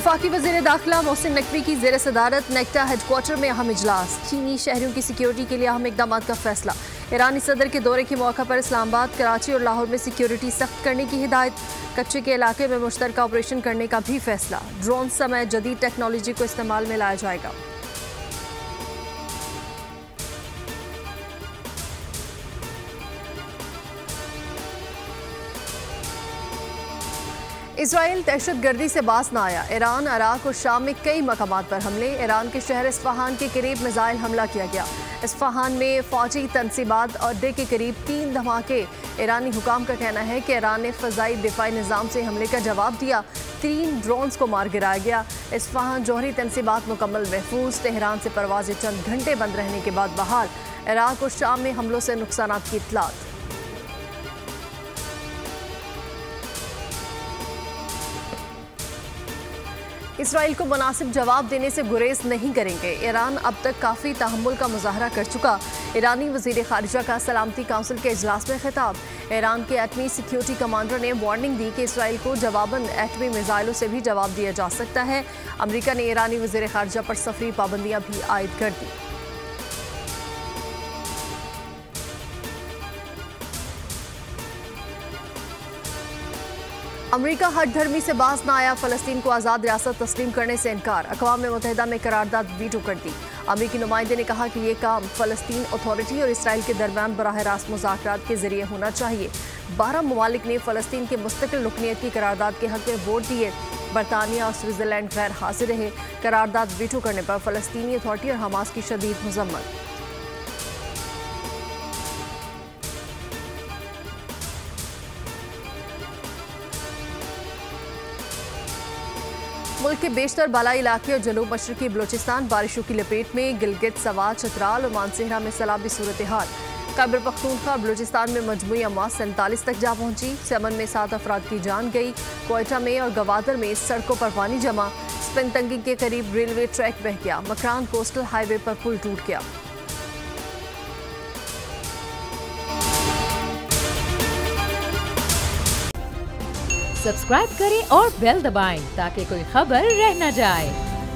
वफाकी वज़ीर दाखिला मोहसिन नकवी की ज़ेर सदारत नेक्टा हेडक्वार्टर में अहम इजलास। चीनी शहरियों की सिक्योरिटी के लिए अहम इकदाम का फैसला। ईरानी सदर के दौरे के मौका पर इस्लामाबाद, कराची और लाहौर में सिक्योरिटी सख्त करने की हिदायत। कच्चे के इलाके में मुश्तरका ऑपरेशन करने का भी फैसला। ड्रोन समेत जदीद टेक्नोलॉजी को इस्तेमाल में लाया जाएगा। इसराइल दहशतगर्दी से बाज न आया। ईरान, इराक और शाम में कई मकामात पर हमले। ईरान के शहर इस्फहान के करीब मिसाइल हमला किया गया। इस्फहान में फौजी तनसीबात अड्डे के करीब 3 धमाके। ईरानी हुकाम का कहना है कि ईरान ने फ़ज़ाई दिफाई निज़ाम से हमले का जवाब दिया। 3 ड्रोन्स को मार गिराया गया। इस्फहान जौहरी तनसीबात मुकम्मल महफूज। तेहरान से परवाजें चंद घंटे बंद रहने के बाद बहाल। इराक और शाम में हमलों से नुकसानात की इत्तलात। इसराइल को मुनासिब जवाब देने से गुरेज नहीं करेंगे। ईरान अब तक काफ़ी तहम्मुल का मुजाहरा कर चुका। ईरानी वज़ीर ख़ारिजा का सलामती काउंसिल के इजलास में खिताब। ईरान के एटमी सिक्योरिटी कमांडर ने वार्निंग दी कि इसराइल को जवाबन एटमी मिसाइलों से भी जवाब दिया जा सकता है। अमरीका ने ईरानी वज़ीर ख़ारिजा पर सफरी पाबंदियाँ भी आयद कर दी। अमरीका हट धर्मी से बाज न आया। फ़लस्तीन को आज़ाद रियासत तस्लीम करने से इनकार। अक़वाम मुत्तहिदा में करारदाद वीटो कर दी। अमरीकी नुमाइंदे ने कहा कि ये काम फ़लस्तीन अथॉरिटी और इसराइल के दरमियान बराह रास्त मुज़ाकरात के जरिए होना चाहिए। 12 ममालिक ने फ़लस्तीन के मुस्तकिल रुकनीत की करारदाद के हक़ में वोट दिए। बरतानिया और स्विट्ज़रलैंड गैर हाजिर रहे। करारदाद वीटो करने पर फ़लस्तीनी अथॉरिटी और हमास की शदीद मज़म्मत। मुल्क के बेशतर बालाई इलाके और जनूब मशरकी बलोचिस्तान बारिशों की लपेट में। गिलगित, सवात, चतराल और मानसेहरा में सैलाबी सूरत हाल। खैबर पख्तूनख्वा बलोचिस्तान में मजमूई अमवात 47 तक जा पहुंची। समन में 7 अफराद की जान गई। क्वेटा में और गवादर में सड़कों पर पानी जमा। स्पिन तंगी के करीब रेलवे ट्रैक बह गया। मकरान कोस्टल हाईवे पर पुल टूट गया। सब्सक्राइब करें और बेल दबाएं ताकि कोई खबर रह न जाए।